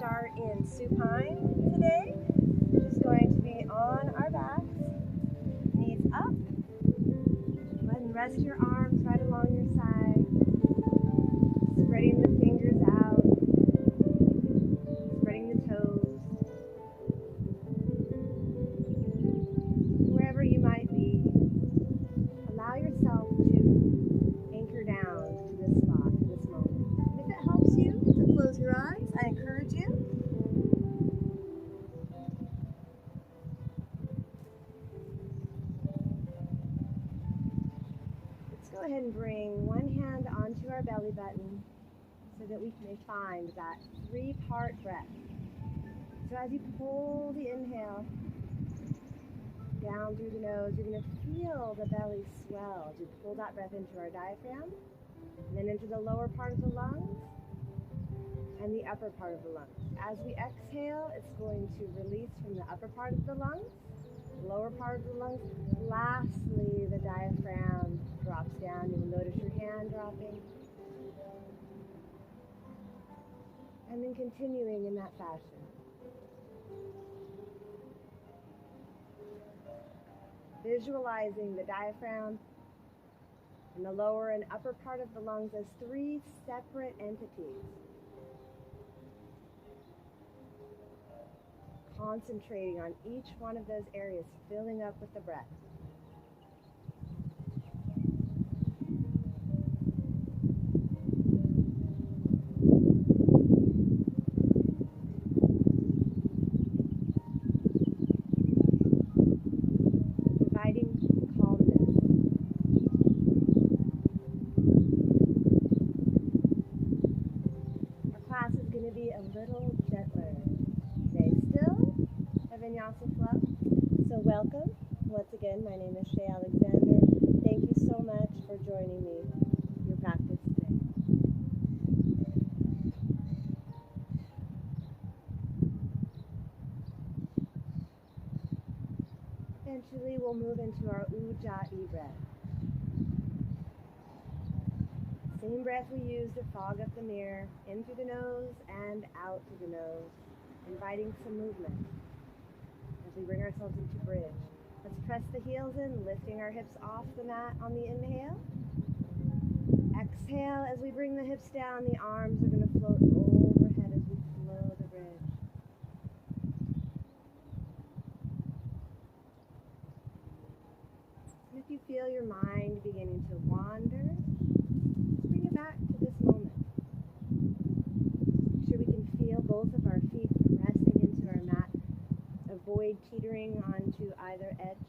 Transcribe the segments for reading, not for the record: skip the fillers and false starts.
start in supine today. We're just going to be on our backs, knees up. Go ahead and rest your arms right along your side, spreading the fingers out, spreading the toes. Wherever you might be, allow yourself to anchor down to this spot, to this moment. And if it helps you to close your eyes, I encourage you. Let's go ahead and bring one hand onto our belly button so that we may find that three-part breath. So as you pull the inhale down through the nose, you're going to feel the belly swell as you pull that breath into our diaphragm, and then into the lower part of the lungs and the upper part of the lungs. As we exhale, it's going to release from the upper part of the lungs, lower part of the lungs. Lastly, the diaphragm drops down. You'll notice your hand dropping. And then continuing in that fashion. Visualizing the diaphragm and the lower and upper part of the lungs as three separate entities. Concentrating on each one of those areas, filling up with the breath. Vinyasa flow. So welcome. Once again, my name is Shay. Thank you so much for joining me in your practice today. Eventually, we'll move into our Ujjayi breath. Same breath we use to fog up the mirror, in through the nose and out through the nose, inviting some movement. We bring ourselves into bridge. Let's press the heels in, lifting our hips off the mat on the inhale. Exhale, as we bring the hips down, the arms are going to float overhead as we flow the bridge. And if you feel your mind beginning to wander, bring it back to this moment. Make sure we can feel both of our feet pressing into our mat. Avoid teetering onto either edge.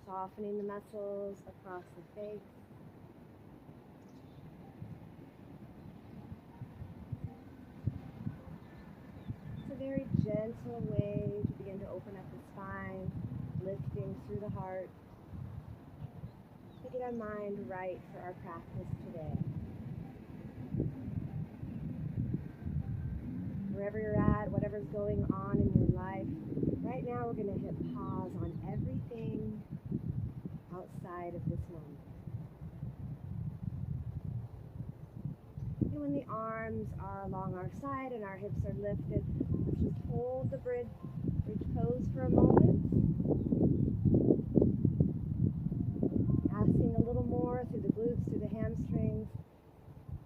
Softening the muscles across the face. It's a very gentle way to begin to open up the spine, lifting through the heart. To get our mind right for our practice today. Wherever you're at, whatever's going on in your life, right now we're going to hit pause on everything outside of this moment. And when the arms are along our side and our hips are lifted, let's just hold the bridge pose for a moment. Asking a little more through the glutes, through the hamstrings.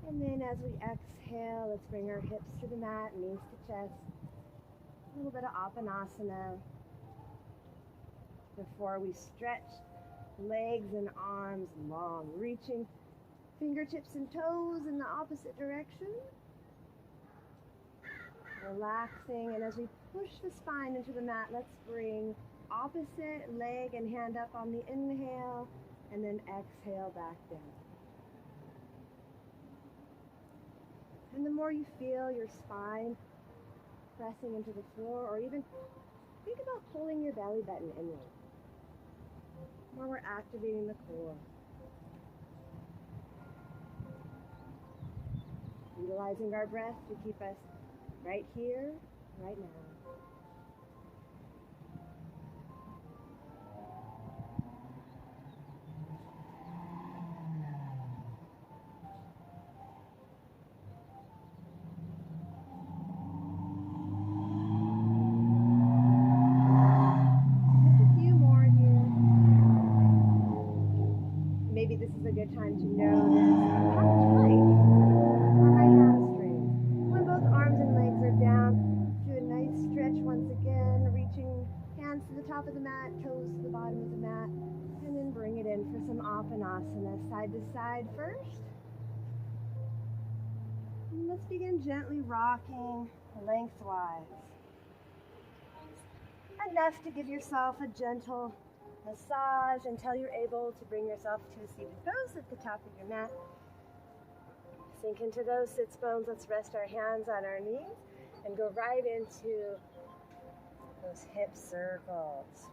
And then as we exhale, let's bring our hips to the mat, knees to chest. A little bit of Apanasana before we stretch legs and arms long, reaching fingertips and toes in the opposite direction. Relaxing, and as we push the spine into the mat, let's bring opposite leg and hand up on the inhale. And then exhale back down. And the more you feel your spine pressing into the floor, or even think about pulling your belly button inward. The more we're activating the core. Utilizing our breath to keep us right here, right now. top of the mat, toes to the bottom of the mat, and then bring it in for some Apanasana, side to side first. And let's begin gently rocking lengthwise. Enough to give yourself a gentle massage until you're able to bring yourself to a seated pose at the top of your mat. Sink into those sits bones. Let's rest our hands on our knees and go right into those hip circles.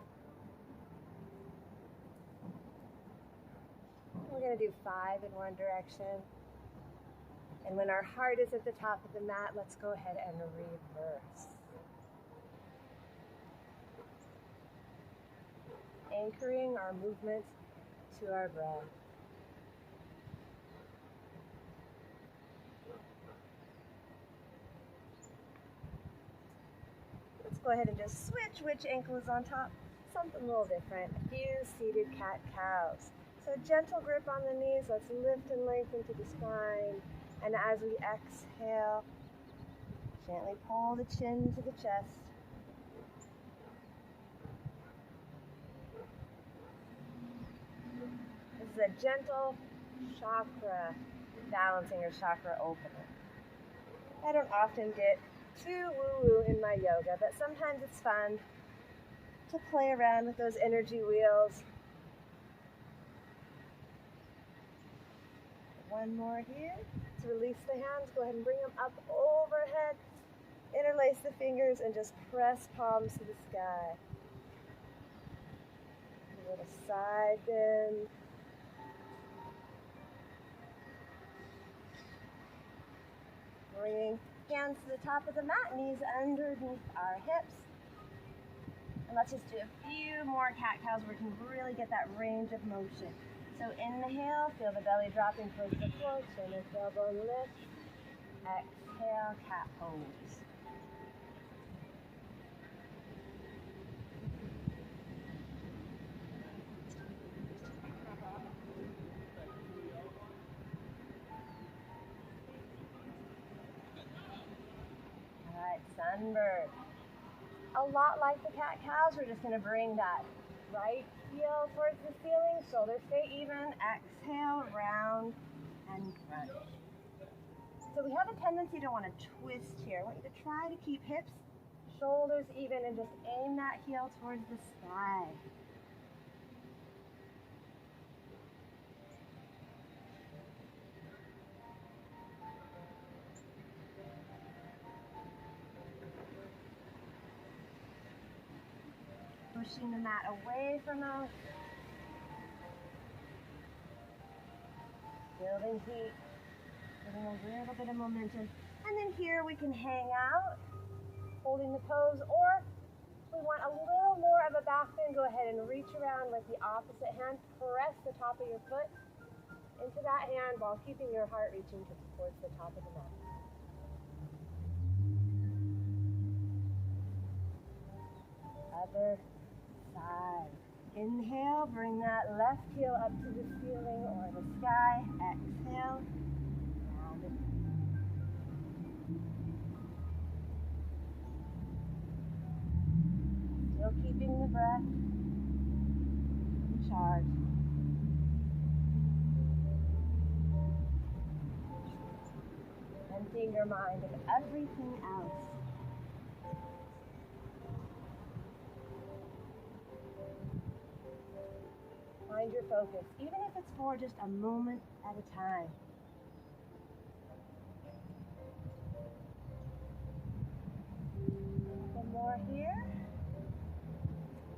We're going to do 5 in one direction. And when our heart is at the top of the mat, let's go ahead and reverse. Anchoring our movement to our breath. Let's go ahead and just switch which ankle is on top. Something a little different. A few seated cat-cows. So gentle grip on the knees. Let's lift and lengthen to the spine. And as we exhale, gently pull the chin to the chest. This is a gentle chakra balancing or chakra opener. I don't often get too woo-woo in my yoga, but sometimes it's fun to play around with those energy wheels. One more here. To release the hands, go ahead and bring them up overhead. Interlace the fingers and just press palms to the sky. A little side bend. Bringing hands to the top of the mat, knees underneath our hips. And let's just do a few more cat-cows where we can really get that range of motion. So inhale, feel the belly dropping towards the floor, chin and tailbone lift. Exhale, cat pose. All right, sunbird. A lot like the cat-cows, we're just going to bring that right heel towards the ceiling, shoulders stay even, exhale, round and crunch. So we have a tendency to want to twist here. I want you to try to keep hips, shoulders even, and just aim that heel towards the sky. Pushing the mat away from us. Building heat. Getting a little bit of momentum. And then here we can hang out, holding the pose, or we want a little more of a back bend, go ahead and reach around with the opposite hand. Press the top of your foot into that hand while keeping your heart reaching towards the top of the mat. Other side. Inhale, bring that left heel up to the ceiling or the sky. Exhale, round it. Still keeping the breath. Charge. Emptying your mind of everything else. Find your focus, even if it's for just a moment at a time. One more here.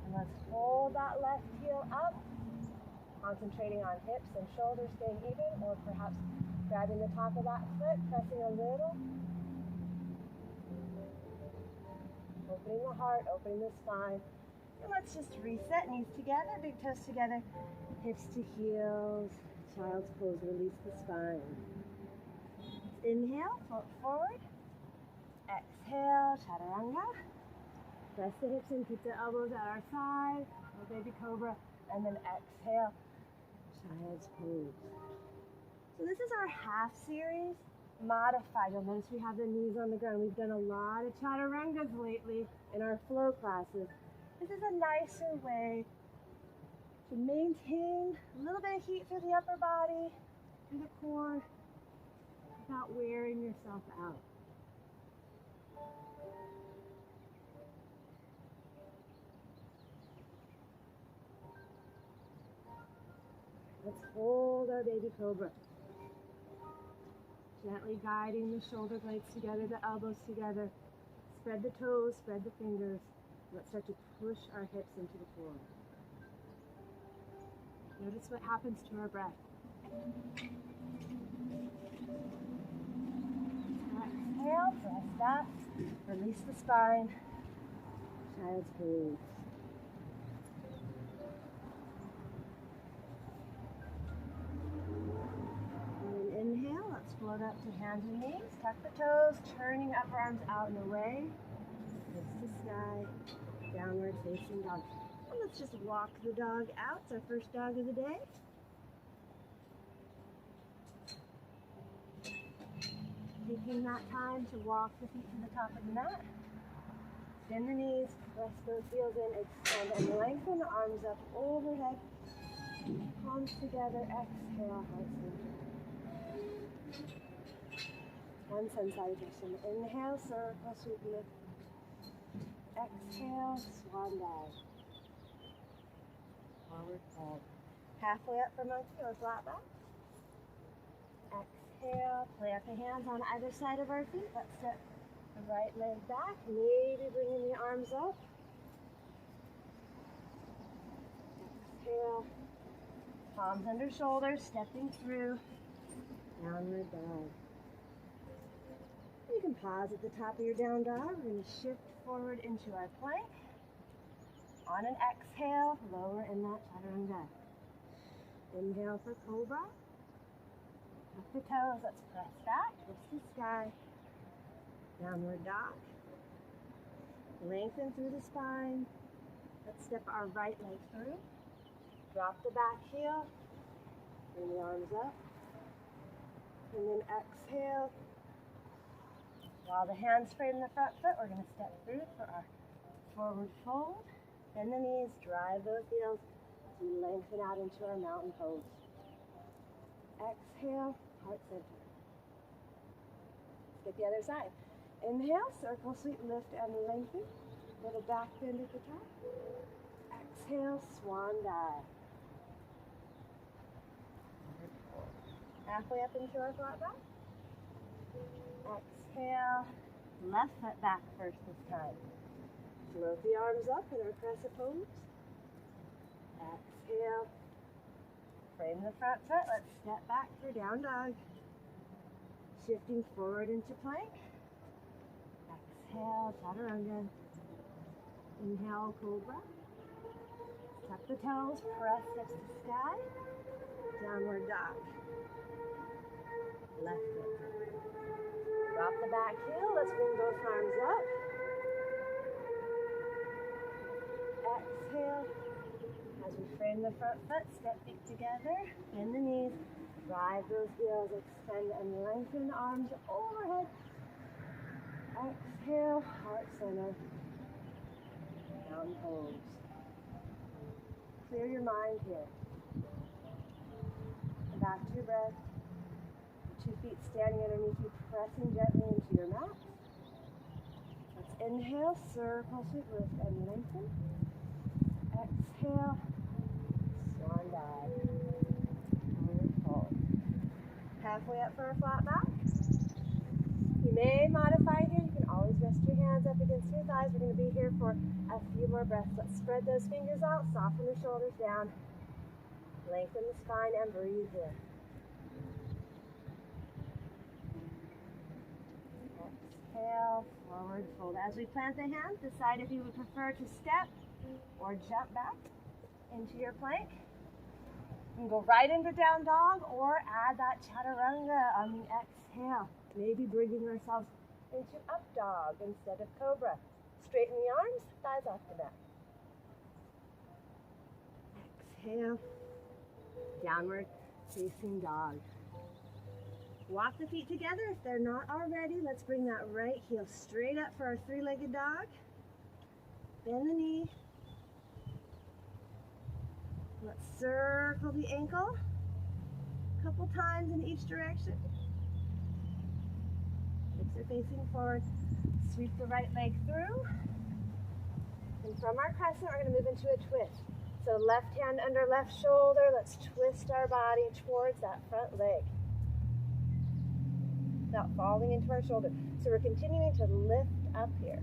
And let's hold that left heel up, concentrating on hips and shoulders staying even, or perhaps grabbing the top of that foot, pressing a little. Opening the heart, opening the spine. And let's just reset, knees together, big toes together, hips to heels, child's pose, release the spine. Inhale, float forward. Exhale, chaturanga. Press the hips in, keep the elbows at our side, or baby cobra, and then exhale, child's pose. So this is our half series, modified. You'll notice we have the knees on the ground. We've done a lot of chaturangas lately in our flow classes. This is a nicer way to maintain a little bit of heat through the upper body, through the core, without wearing yourself out. Let's hold our baby cobra. Gently guiding the shoulder blades together, the elbows together. Spread the toes, spread the fingers. Let's start to push our hips into the floor. Notice what happens to our breath. Exhale, press back, release the spine, child's pose. On an inhale, let's float up to hands and knees, tuck the toes, turning upper arms out and away, lift to sky, downward facing dog. And let's just walk the dog out. It's our first dog of the day. Taking that time to walk the feet to the top of the mat. Bend the knees, press those heels in, extend and lengthen the arms up overhead. Palms together, exhale, heart center. One sun salutation. Inhale, circle, sweep lift. Exhale, swan dive. Forward fold. Halfway up for monkey or flat back. Exhale, plant the hands on either side of our feet. Let's step the right leg back, maybe bringing the arms up. Exhale, palms under shoulders, stepping through, downward dog. You can pause at the top of your down dog. We're going to shift forward into our plank. On an exhale, lower in that chaturanga. Inhale for cobra. Tuck the toes, let's press back, lift the sky. Downward dog. Lengthen through the spine. Let's step our right leg through. Drop the back heel. Bring the arms up. And then exhale. While the hands frame the front foot, we're going to step through for our forward fold. Bend the knees, drive those heels as we lengthen out into our mountain pose. Exhale, heart center. Let's get the other side. Inhale, circle, sweep, lift, and lengthen. Little back bend at the top. Exhale, swan dive. Halfway up into our flat back. Exhale, left foot back first this time. Float the arms up in our crescent pose. Exhale. Frame the front foot. Let's step back for down dog. Shifting forward into plank. Exhale, chaturanga. Inhale, cobra. Tuck the toes, press hips to sky. Downward dog. Left foot. Drop the back heel. Let's bring both arms up. Exhale. As we frame the front foot, step feet together, bend the knees, drive those heels, extend and lengthen the arms overhead. Exhale, heart center, down pose. Clear your mind here. And back to your breath. 2 feet standing underneath you, pressing gently into your mat. Let's inhale, circle, sweep, lift, and lengthen. Exhale, swan dive. Forward fold. Halfway up for a flat back. You may modify here. You can always rest your hands up against your thighs. We're going to be here for a few more breaths. Let's spread those fingers out, soften the shoulders down, lengthen the spine, and breathe in. Exhale, forward fold. As we plant the hands, decide if you would prefer to step or jump back into your plank. You can go right into down dog or add that chaturanga on the exhale. Maybe bringing ourselves into up dog instead of cobra. Straighten the arms, thighs off the mat. Exhale, downward facing dog. Walk the feet together if they're not already. Let's bring that right heel straight up for our three-legged dog. Bend the knee, the ankle a couple times in each direction. Hips are facing forward. Sweep the right leg through. And from our crescent, we're going to move into a twist. So left hand under left shoulder. Let's twist our body towards that front leg without falling into our shoulder. So we're continuing to lift up here.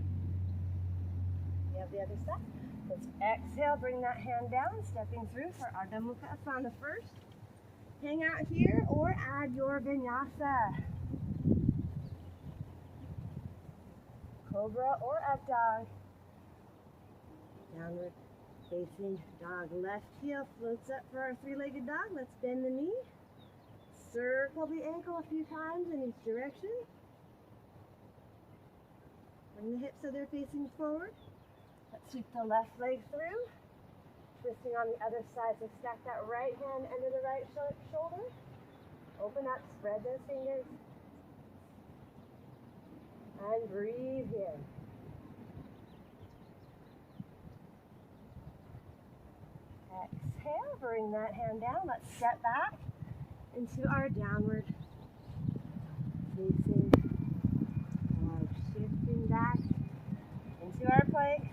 We have the other side. Let's exhale, bring that hand down, stepping through for Ardha Mukha Asana first. Hang out here or add your vinyasa. Cobra or up dog. Downward facing dog. Left heel floats up for our three-legged dog. Let's bend the knee. Circle the ankle a few times in each direction. Bring the hips so they're facing forward. Let's sweep the left leg through. Twisting on the other side. So stack that right hand under the right shoulder. Open up, spread those fingers. And breathe in. Exhale, bring that hand down. Let's step back into our downward facing dog. Shifting back into our plank.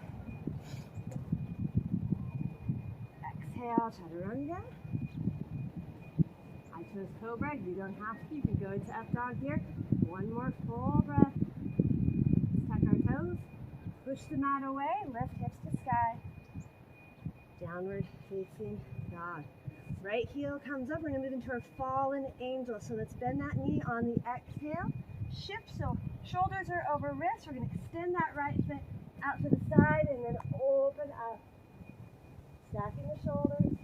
Exhale, chaturanga. I chose cobra. You don't have to. You can go into up dog here. One more full breath. Let's tuck our toes. Push the mat away. Lift hips to sky. Downward facing dog. Right heel comes up. We're going to move into our fallen angel. So let's bend that knee on the exhale. Shift so shoulders are over wrists. We're going to extend that right foot out to the side and then open up. Stacking the shoulders.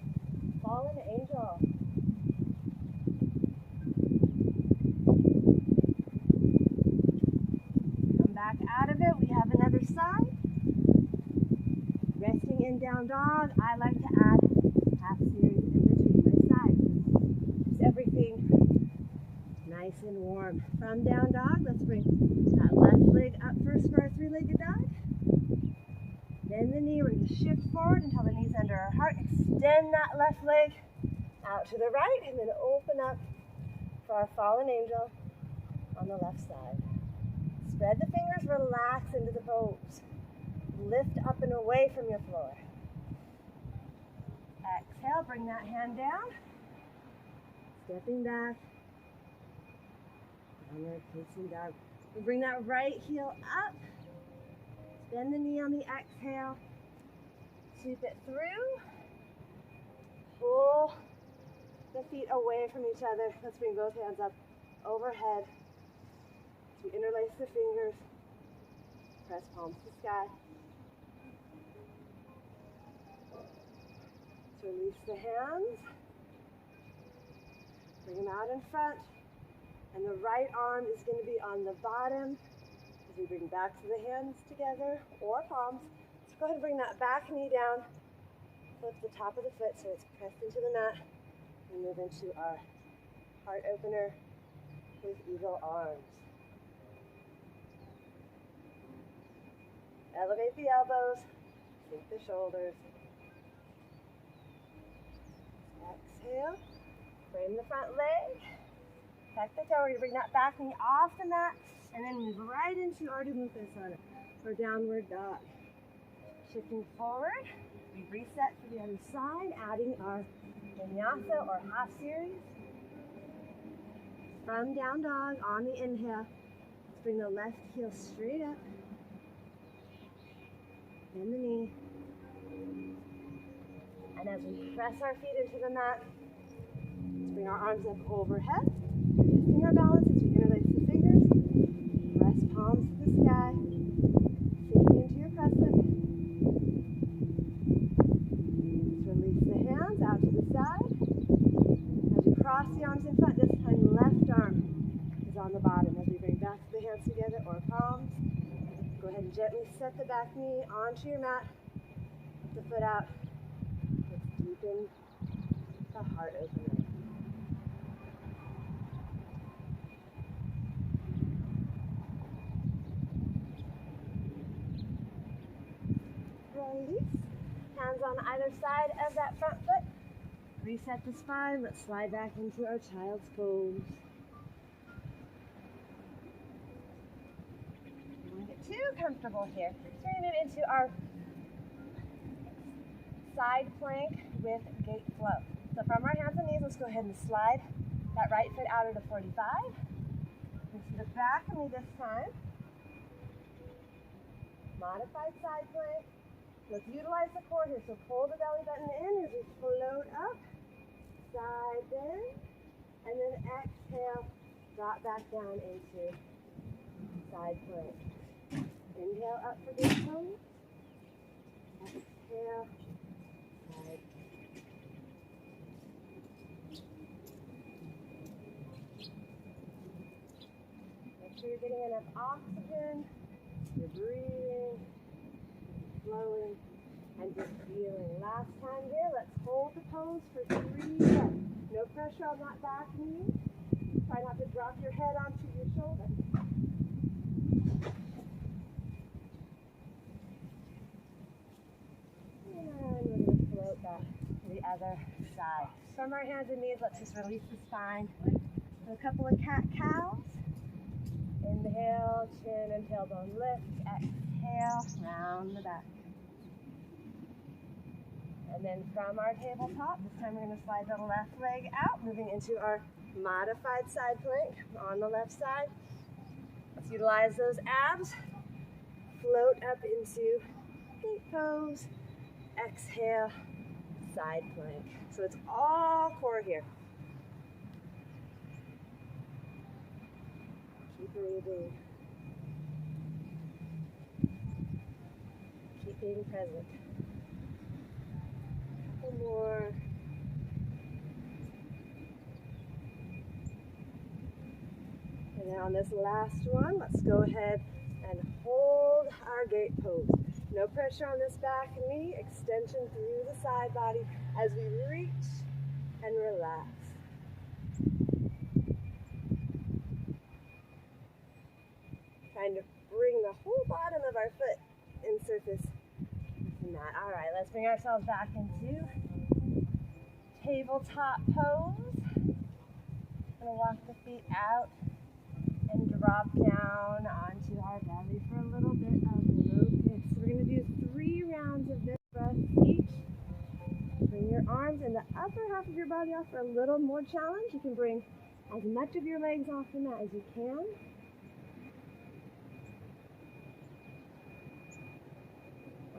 Fallen angel. Come back out of it. We have another side. Resting in down dog. I like to add half series in between my sides. Keeps everything nice and warm. From down dog, let's bring that left leg up first for our three-legged dog. Bend the knee. We're going to shift forward until the knee's under our heart. Extend that left leg out to the right and then open up for our fallen angel on the left side. Spread the fingers, relax into the pose. Lift up and away from your floor. Exhale, bring that hand down. Stepping back. Downward facing dog. We bring that right heel up. Bend the knee on the exhale. Sweep it through. Pull the feet away from each other. Let's bring both hands up overhead. So we interlace the fingers. Press palms to sky. Release the hands. Bring them out in front. And the right arm is going to be on the bottom as we bring back to the hands together or palms. So go ahead and bring that back knee down. Flip the top of the foot so it's pressed into the mat. And move into our heart opener with eagle arms. Elevate the elbows. Sink the shoulders. Exhale, frame the front leg, tuck the toe. We're going to bring that back knee off the mat and then move right into Ardha Mukha Asana for downward dog. Shifting forward, we reset for the other side, adding our vinyasa or half series. From down dog on the inhale, let's bring the left heel straight up, bend the knee. And as we press our feet into the mat, let's bring our arms up overhead, shifting our balance as we interlace the fingers. Press palms to the sky, sinking into your crescent. Let's release the hands out to the side. As we cross the arms in front, this time left arm is on the bottom. As we bring back the hands together or palms, go ahead and gently set the back knee onto your mat, put the foot out. Deepen the heart opener. Release. Hands on either side of that front foot. Reset the spine. Let's slide back into our child's pose. Don't get too comfortable here. So we're going to move into our side plank with gate flow. So from our hands and knees, let's go ahead and slide that right foot out at a 45. Into the back of me this time. Modified side plank. Let's utilize the core here. So pull the belly button in as we float up. Side bend. And then exhale. Drop back down into side plank. Inhale up for gate pose. Exhale. Side. Make sure you're getting enough oxygen. You're breathing, flowing, and just feeling. Last time here, let's hold the pose for 3 breaths. No pressure on that back knee. Try not to drop your head onto your shoulder. And we're going to float back to the other side. From our hands and knees, let's just release the spine. A couple of cat-cows. Inhale, chin and tailbone lift. Exhale, round the back. And then from our tabletop, this time we're going to slide the left leg out, moving into our modified side plank on the left side. Let's utilize those abs. Float up into gate pose. Exhale, side plank. So it's all core here. Keep breathing. Keep being present. A couple more. And then on this last one, let's go ahead and hold our gate pose. No pressure on this back knee, extension through the side body as we reach and relax. Trying to bring the whole bottom of our foot in surface the mat. All right, let's bring ourselves back into tabletop pose. Gonna walk the feet out and drop down onto our belly for a little bit of locust. So we're gonna do 3 rounds of this breath each. Bring your arms and the upper half of your body off for a little more challenge. You can bring as much of your legs off the mat as you can.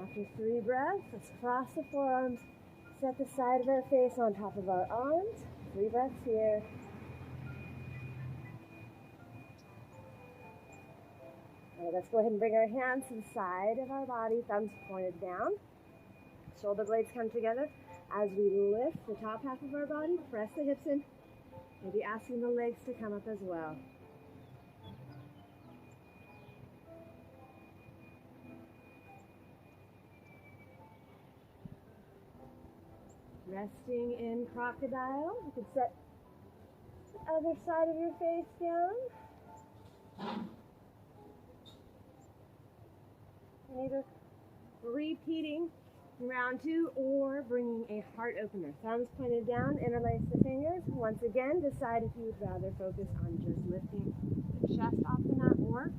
After 3 breaths, let's cross the forearms, set the side of our face on top of our arms. 3 breaths here. All right, let's go ahead and bring our hands to the side of our body, thumbs pointed down. Shoulder blades come together. As we lift the top half of our body, press the hips in. Maybe asking the legs to come up as well. Resting in crocodile. You can set the other side of your face down. And either repeating round 2 or bringing a heart opener. Thumbs pointed down, interlace the fingers. Once again, decide if you would rather focus on just lifting the chest off the mat or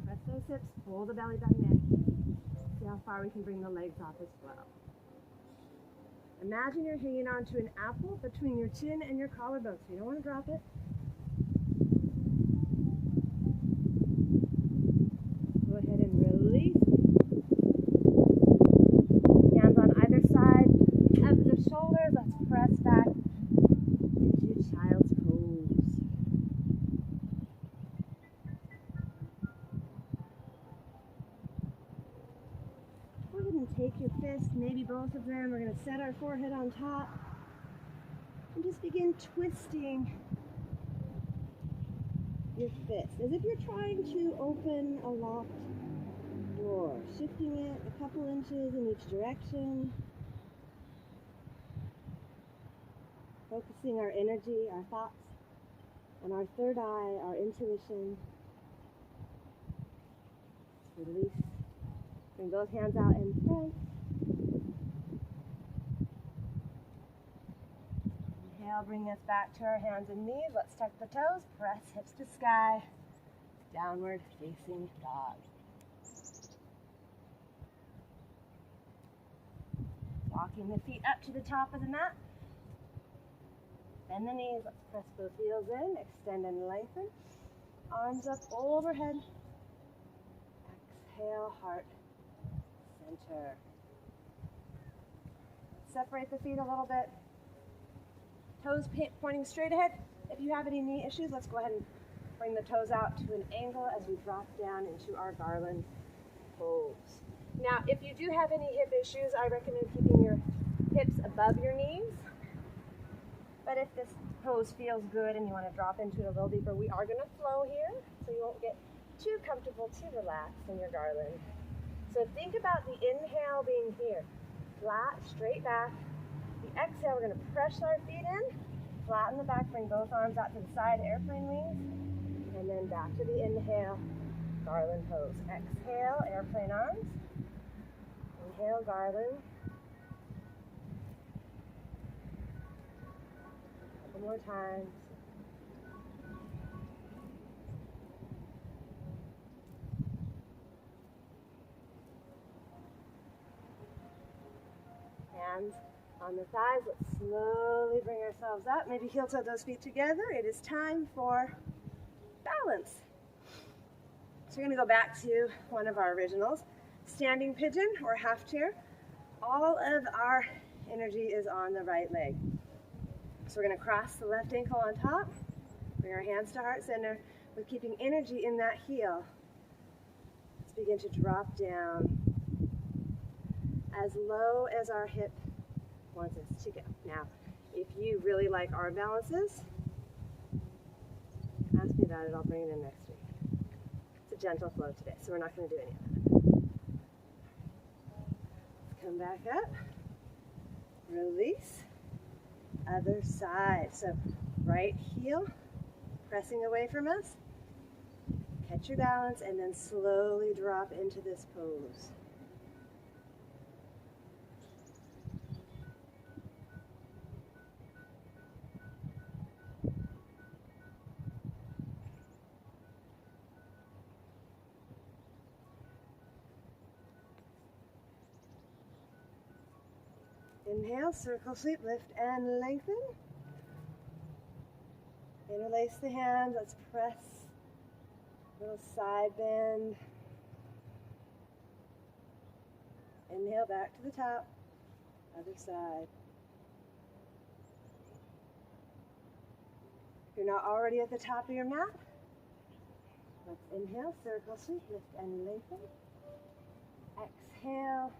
press those hips, pull the belly button in. See how far we can bring the legs off as well. Imagine you're hanging onto an apple between your chin and your collarbone, so you don't want to drop it. Go ahead and release. Hands on either side of the shoulders. Let's press back into child's pose. Go ahead and take your fist, maybe both of them. We're going to set our forehead on top and just begin twisting your fist as if you're trying to open a locked door, shifting it a couple inches in each direction, focusing our energy, our thoughts, on our third eye, our intuition. Release. Bring both hands out and pray. exhale, bring us back to our hands and knees. Let's tuck the toes, press hips to sky. Downward facing dog. Walking the feet up to the top of the mat. Bend the knees, let's press both heels in, extend and lengthen. Arms up overhead. Exhale, heart center. Separate the feet a little bit. Toes pointing straight ahead. If you have any knee issues, let's go ahead and bring the toes out to an angle as we drop down into our garland pose. Now, if you do have any hip issues, I recommend keeping your hips above your knees. But if this pose feels good and you want to drop into it a little deeper, we are going to flow here, so you won't get too comfortable, too relaxed in your garland. So think about the inhale being here, flat, straight back. The exhale, we're going to press our feet in, flatten the back, bring both arms out to the side, airplane wings, and then back to the inhale, garland pose. Exhale, airplane arms. Inhale, garland. Couple more times. Hands on the thighs. Let's slowly bring ourselves up. Maybe heel toe those feet together. It is time for balance. So we're going to go back to one of our originals. Standing pigeon or half chair. All of our energy is on the right leg. So we're going to cross the left ankle on top. Bring our hands to heart center. With keeping energy in that heel. Let's begin to drop down as low as our hip wants us to go. Now, if you really like arm balances, ask me about it. I'll bring it in next week. It's a gentle flow today, so we're not going to do any of that. Come back up. Release. Other side. So right heel pressing away from us. Catch your balance and then slowly drop into this pose. Inhale, circle sweep, lift and lengthen. Interlace the hands, let's press. Little side bend. Inhale, back to the top. Other side. If you're not already at the top of your mat, let's inhale, circle sweep, lift and lengthen. Exhale,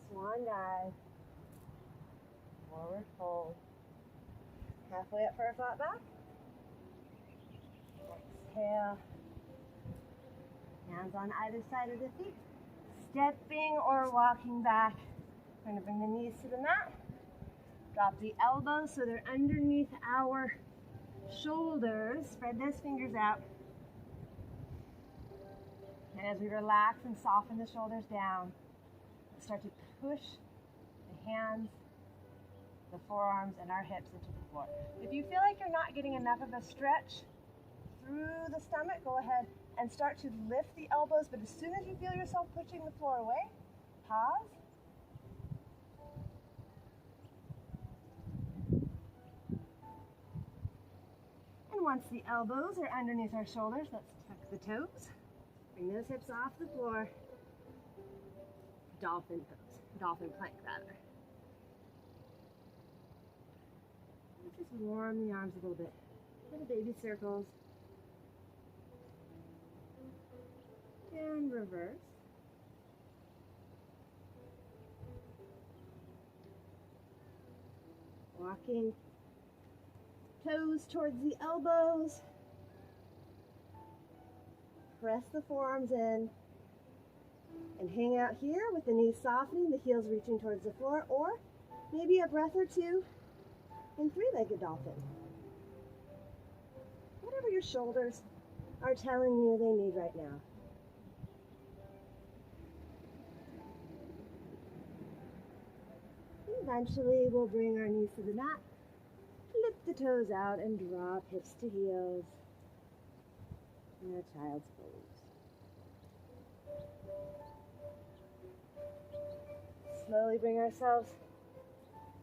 swan dive. Forward fold. Halfway up for a flat back. Exhale. Hands on either side of the feet. Stepping or walking back. We're going to bring the knees to the mat. Drop the elbows so they're underneath our shoulders. Spread those fingers out. And as we relax and soften the shoulders down, start to push the hands, the forearms, and our hips into the floor. If you feel like you're not getting enough of a stretch through the stomach, go ahead and start to lift the elbows, but as soon as you feel yourself pushing the floor away, pause. And once the elbows are underneath our shoulders, let's tuck the toes. Bring those hips off the floor. Dolphin pose, dolphin plank rather. Just warm the arms a little bit. Little baby circles. And reverse. Walking toes towards the elbows. Press the forearms in. And hang out here with the knees softening, the heels reaching towards the floor, or maybe a breath or two in three-legged dolphin. Whatever your shoulders are telling you they need right now. Eventually, we'll bring our knees to the mat, flip the toes out and drop hips to heels in a child's pose. Slowly bring ourselves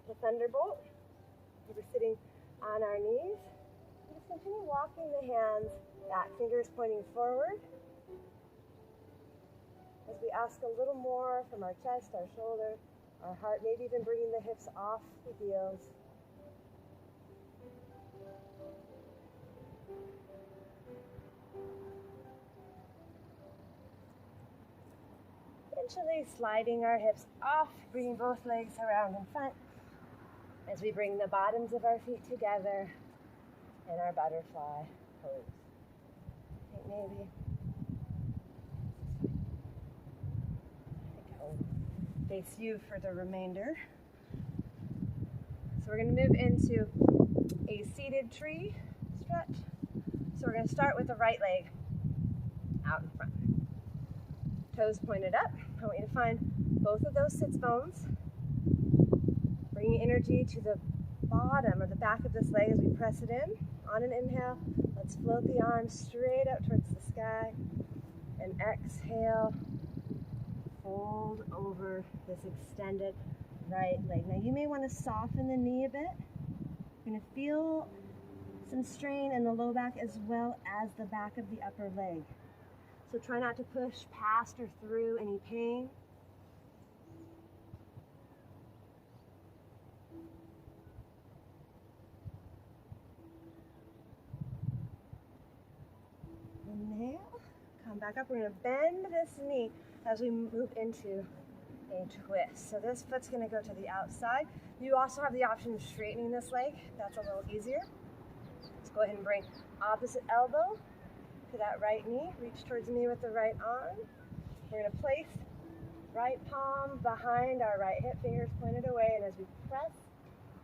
to thunderbolt. We're sitting on our knees. Just continue walking the hands back, fingers pointing forward. As we ask a little more from our chest, our shoulder, our heart, maybe even bringing the hips off the heels. Eventually sliding our hips off, bringing both legs around in front as we bring the bottoms of our feet together in our butterfly pose. I think maybe I'll face you for the remainder. So we're going to move into a seated tree stretch. So we're going to start with the right leg out in front. Toes pointed up. I want you to find both of those sits bones. Bringing energy to the bottom or the back of this leg as we press it in. On an inhale, let's float the arms straight up towards the sky. And exhale, fold over this extended right leg. Now you may want to soften the knee a bit. You're going to feel some strain in the low back as well as the back of the upper leg. So try not to push past or through any pain. Inhale, come back up. We're going to bend this knee as we move into a twist. So this foot's going to go to the outside. You also have the option of straightening this leg. That's a little easier. Let's go ahead and bring opposite elbow to that right knee. Reach towards me with the right arm. We're going to place right palm behind our right hip, fingers pointed away, and as we press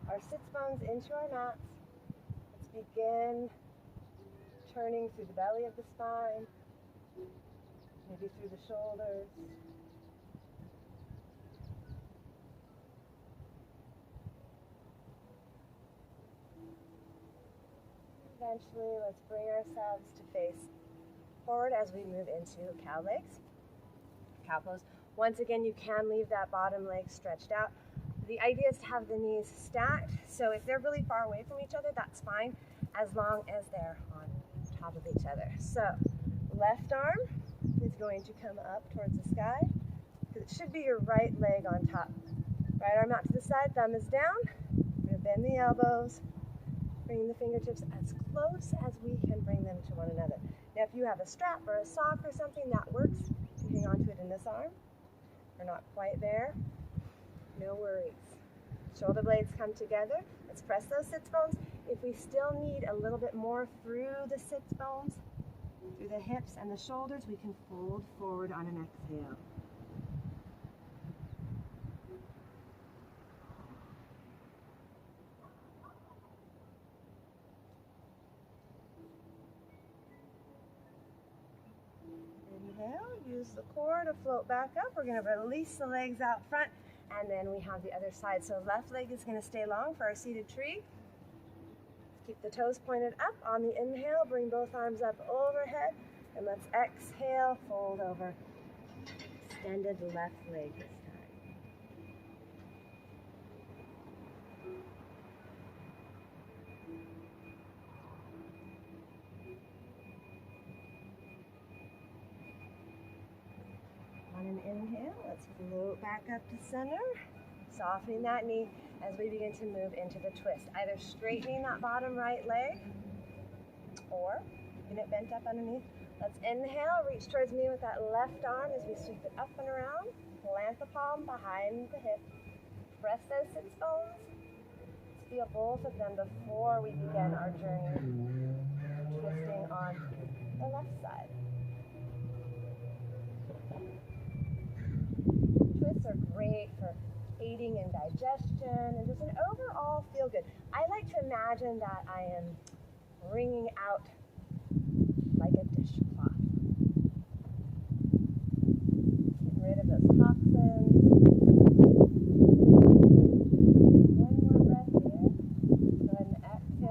our sits bones into our mats, let's begin turning through the belly of the spine, maybe through the shoulders. Eventually, let's bring ourselves to face forward as we move into cow legs, cow pose. Once again, you can leave that bottom leg stretched out. The idea is to have the knees stacked, so if they're really far away from each other, that's fine, as long as they're on top of each other. So, left arm is going to come up towards the sky, because it should be your right leg on top. Right arm out to the side, thumb is down. We're going to bend the elbows, bringing the fingertips as close as we can bring them to one another. Now, if you have a strap or a sock or something, that works. You can hang on to it in this arm. We're not quite there. No worries. Shoulder blades come together. Let's press those sits bones. If we still need a little bit more through the sits bones, through the hips and the shoulders, we can fold forward on an exhale. Inhale, use the core to float back up. We're going to release the legs out front, and then we have the other side. So left leg is going to stay long for our seated tree. Keep the toes pointed up. On the inhale, bring both arms up overhead, and let's exhale, fold over. Extended left leg this time. On an inhale, let's float back up to center, softening that knee as we begin to move into the twist. Either straightening that bottom right leg or keeping it bent up underneath. Let's inhale, reach towards me with that left arm as we sweep it up and around. Plant the palm behind the hip. Press those sits bones. Let's feel both of them before we begin our journey, twisting on the left side. Twists are great for aiding in digestion and just an overall feel good. I like to imagine that I am wringing out like a dishcloth. Getting rid of those toxins. One more breath here. Go ahead and exhale.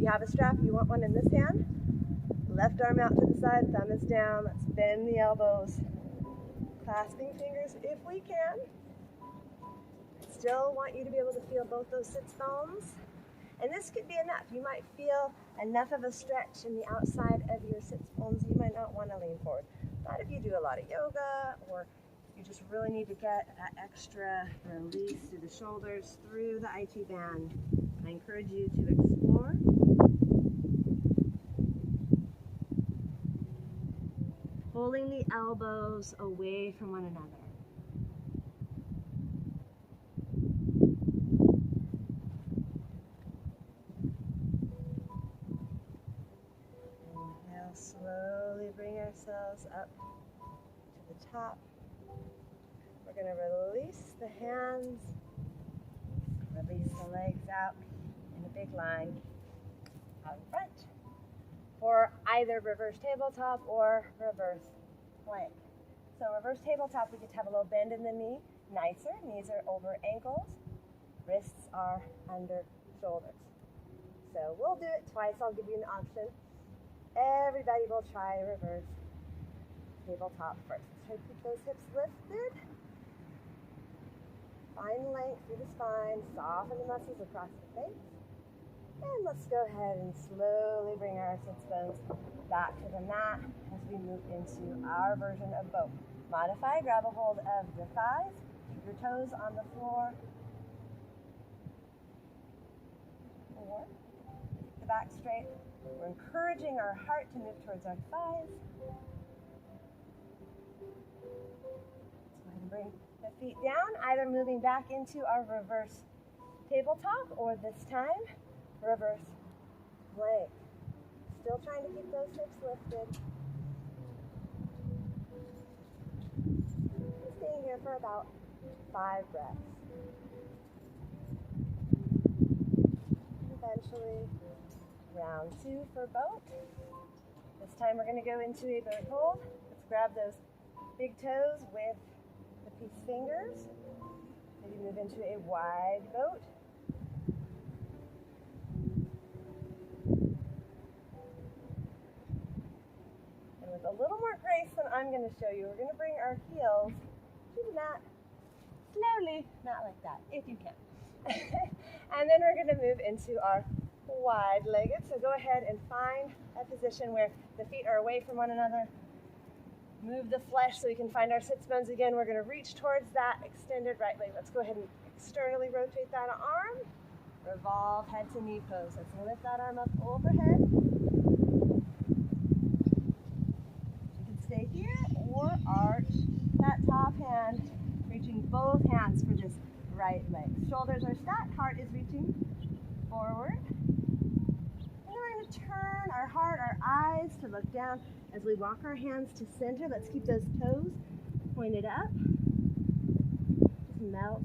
you have a strap, you want one in this hand. Left arm out to the side, thumb is down. Let's bend the elbows. Clasping fingers if we can. Still want you to be able to feel both those sits bones. And this could be enough. You might feel enough of a stretch in the outside of your sits bones. You might not want to lean forward. Not if you do a lot of yoga, or you just really need to get that extra release through the shoulders, through the IT band. I encourage you to explore. Pulling the elbows away from one another. Inhale, slowly bring ourselves up to the top. We're going to release the hands, release the legs out in a big line out in front. For either reverse tabletop or reverse plank. So reverse tabletop, we could have a little bend in the knee, nicer. Knees are over ankles, wrists are under shoulders. So we'll do it twice. I'll give you an option. Everybody will try reverse tabletop first. Let's try to keep those hips lifted. Find length through the spine, soften the muscles across the face. And let's go ahead and slowly bring our sits bones back to the mat as we move into our version of boat. Modify, grab a hold of the thighs, keep your toes on the floor. 4, keep the back straight. We're encouraging our heart to move towards our thighs. Let's go ahead and bring the feet down, either moving back into our reverse tabletop or this time, reverse plank. Still trying to keep those hips lifted. Staying here for about 5 breaths. Eventually, round 2 for boat. This time we're going to go into a boat hold. Let's grab those big toes with the peace fingers. Maybe move into a wide boat. With a little more grace than I'm going to show you, we're going to bring our heels to the mat slowly, not like that, if you can. And then we're going to move into our wide-legged. So go ahead and find a position where the feet are away from one another. Move the flesh so we can find our sits bones again. We're going to reach towards that extended right leg. Let's go ahead and externally rotate that arm. Revolve head to knee pose. Let's lift that arm up overhead. Stay here or arch that top hand, reaching both hands for this right leg. Shoulders are stacked, heart is reaching forward. And we're going to turn our heart, our eyes to look down as we walk our hands to center. Let's keep those toes pointed up. Just melt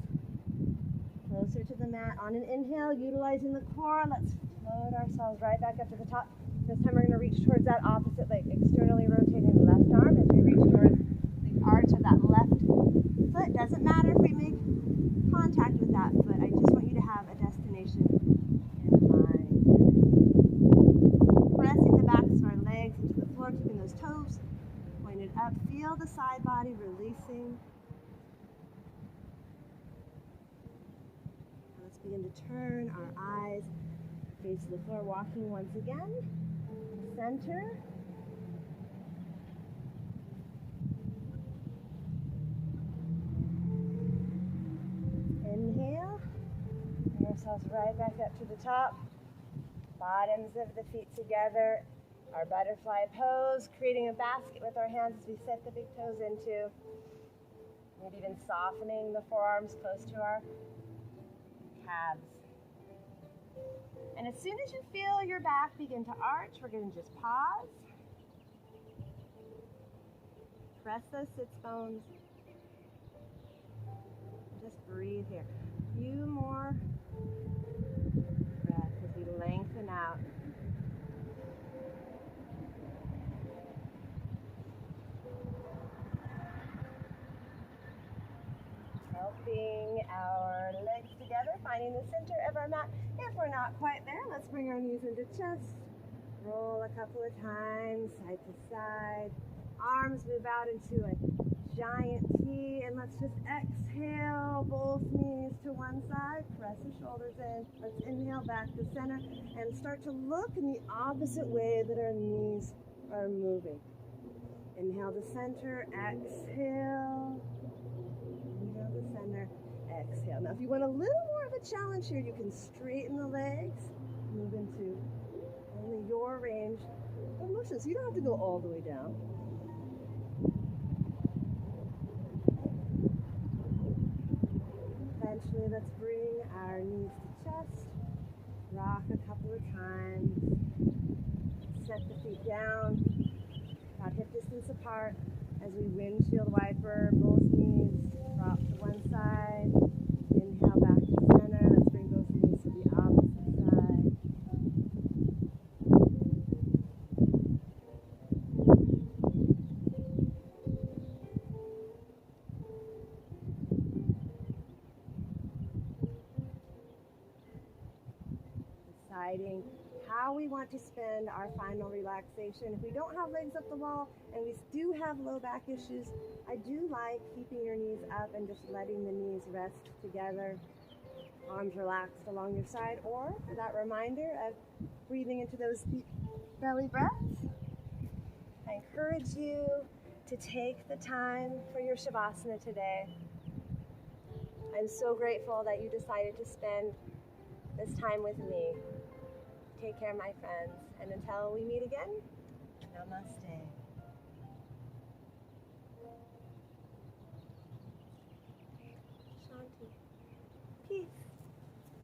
closer to the mat. On an inhale, utilizing the core, let's float ourselves right back up to the top. This time we're going to reach towards that opposite leg, externally rotating the left arm as we reach towards the arch of that left foot. Doesn't matter if we make contact with that foot. I just want you to have a destination in mind. Pressing the backs of our legs into the floor, keeping those toes pointed up. Feel the side body releasing. Let's begin to turn our eyes, face the floor, walking once again. Center. Inhale. Bring ourselves right back up to the top. Bottoms of the feet together. Our butterfly pose, creating a basket with our hands as we set the big toes into. Maybe even softening the forearms close to our calves. And as soon as you feel your back begin to arch, we're going to just pause. Press those sits bones. Just breathe here. A few more breaths as we lengthen out. Helping our legs together, finding the center of our mat. If we're not quite there, let's let's bring our knees into chest. Roll a couple of times, side to side. Arms move out into a giant T, and let's just exhale, both knees to one side, press the shoulders in. Let's inhale back to center and start to look in the opposite way that our knees are moving. Inhale to center, exhale. Inhale to center, exhale. Now if you want a little more of a challenge here, you can straighten the legs, move into only your range of motion. So you don't have to go all the way down. Eventually, let's bring our knees to chest, rock a couple of times, set the feet down, about hip distance apart as we windshield wiper both knees, drop to one side, inhale back to center, let's bring both knees to the opposite side. Deciding how we want to spend our final relaxation. If we don't have legs up the wall and we do have low back issues, I do like keeping your knees up and just letting the knees rest together, arms relaxed along your side, or that reminder of breathing into those deep belly breaths. I encourage you to take the time for your Shavasana today. I'm so grateful that you decided to spend this time with me. Take care, my friends, and until we meet again, namaste.